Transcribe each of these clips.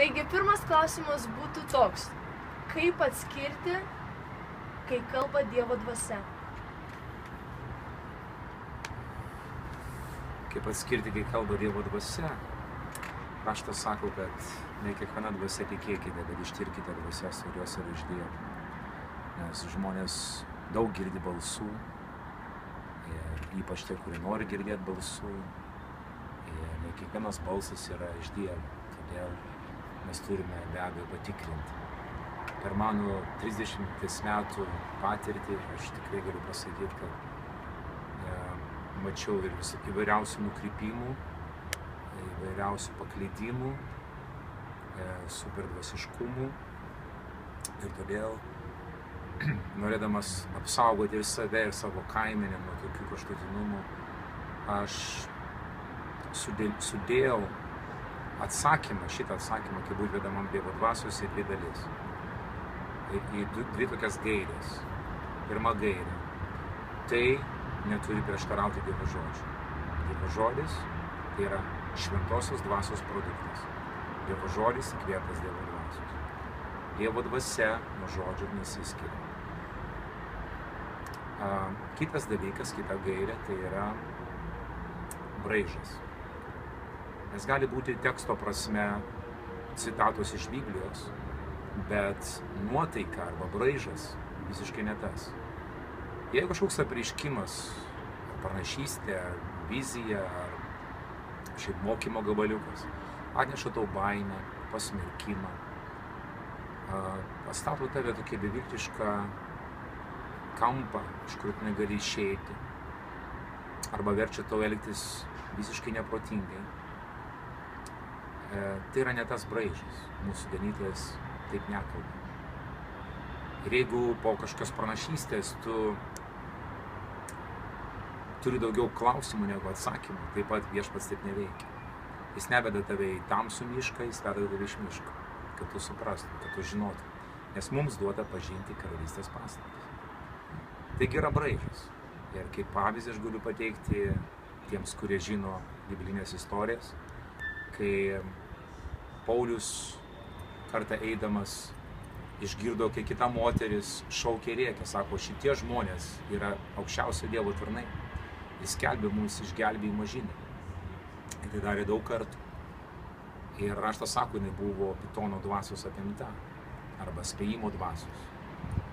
Taigi, pirmas klausimas būtų toks. Kaip atskirti, kai kalba Dievo dvasia? Kaip atskirti, kai kalba Dievo dvasia? Raštas sako, kad ne kiekviena dvasia tikėkite, bet ištirkite dvasias, ar jos yra iš Dievo. Nes žmonės daug girdi balsų, ir ypač tie, kurie nori girdėti balsų, ir ne kiekvienas balsas yra iš Dievo. Todėl mes turime be abejo patikrinti. Per mano 30 metų patirtį aš tikrai galiu pasakyti, kad mačiau ir įvairiausių nukrypimų, įvairiausių paklydimų, superdvasiškumų. Ir todėl, norėdamas apsaugoti ir save, ir savo kaimenę nuo tokių kraštutinumų, aš sudėjau šitą atsakymą, kaip būti vedamam Dievo dvasios, į dvi dalis. Į dvi tokias gairės. Pirma gairė. Tai neturi prieštarauti Dievo žodžiui. Dievo žodis tai yra šventosios dvasios produktas. Dievo žodis įkvėptas Dievo dvasios. Dievo dvasia nuo žodžio nesiskiria. Kitas dalykas, kita gairė, tai yra braižas. Nes gali būti teksto prasme citatos iš Biblijos, bet nuotaika arba braižas visiškai ne tas. Jeigu kažkoks apreiškimas, pranašystė, vizija ar šiaip mokymo gabaliukas atneša tau baimę, pasmerkimą, pastato tave tokia beviltišką kampą, iš kur tu negali išeiti, arba verčia tau elgtis visiškai neprotingai. Tai yra ne tas braižas. Mūsų ganytojas taip nekalba. Ir jeigu po kažkokios pranašystės tu turi daugiau klausimų negu atsakymų, taip pat Viešpats taip neveikia. Jis neveda tave į tamsų mišką, jis veda tave iš miško, kad tu suprastum, kad tu žinotum. Nes mums duoda pažinti karalystės paslaptis. Taigi yra braižas. Ir kaip pavyzdį aš galiu pateikti tiems, kurie žino biblinės istorijas, kai Paulius kartą eidamas išgirdo, kai kita moteris šaukė ir rėkė, sako, šitie žmonės yra aukščiausio Dievo tarnai. Jis skelbė mums išgelbėjimo žinią. Ir tai darė daug kartų. Ir raštas sako, jinai buvo Pitono dvasios apimta, arba spėjimo dvasios.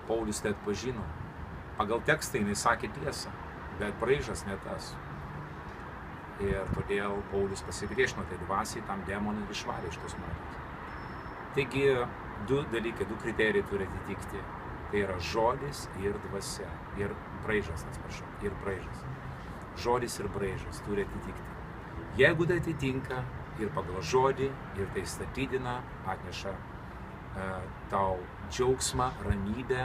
Paulius tai atpažino. Pagal tekstą jinai sakė tiesą, bet braižas ne tas. Ir todėl Paulius pasipriešino tai dvasiai, tam demonui ir išvarė iš tos moters. Taigi, du dalykai, du kriterijai turi atitikti. Tai yra žodis ir dvasia. Ir braižas, atsiprašau, ir braižas. Žodis ir braižas turi atitikti. Jeigu tai atitinka ir pagal žodį, ir tai statydina, atneša tau džiaugsmą, ramybę,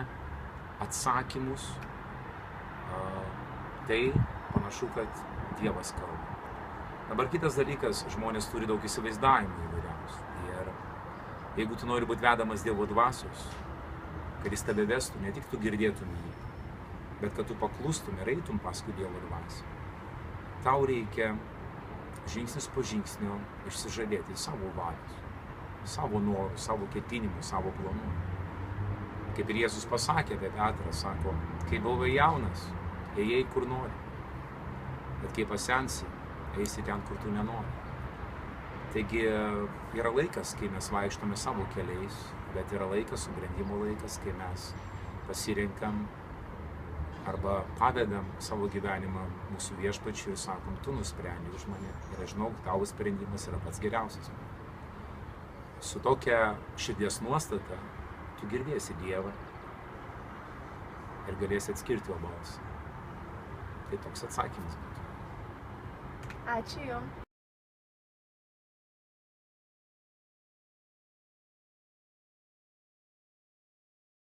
atsakymus, tai panašu, kad Dievas kalba. Dabar kitas dalykas, žmonės turi daug įsivaizdavimų įvairiausių. Ir jeigu tu nori būti vedamas Dievo dvasios, kad jis tave vestų, ne tik tu girdėtum jį, bet kad tu paklustum ir eitum paskui Dievo dvasią, tau reikia žingsnis po žingsnio išsižadėti savo valios, savo norų, savo ketinimų, savo planų. Kaip ir Jėzus pasakė apie Petrą, sako, kai buvai jaunas, ėjai kur nori, bet kai pasensi, eisi ten, kur tu nenori. Taigi yra laikas, kai mes vaikštome savo keliais, bet yra laikas, subrendimo laikas, kai mes pasirenkam arba pavedam savo gyvenimą mūsų Viešpačiui ir sakom, tu nusprendi už mane ir aš žinau, tavo sprendimas yra pats geriausias. Su tokia širdies nuostata tu girdėsi Dievą ir galėsi atskirti jo balsą. Tai toks atsakymas būtų. Ačiū Jums.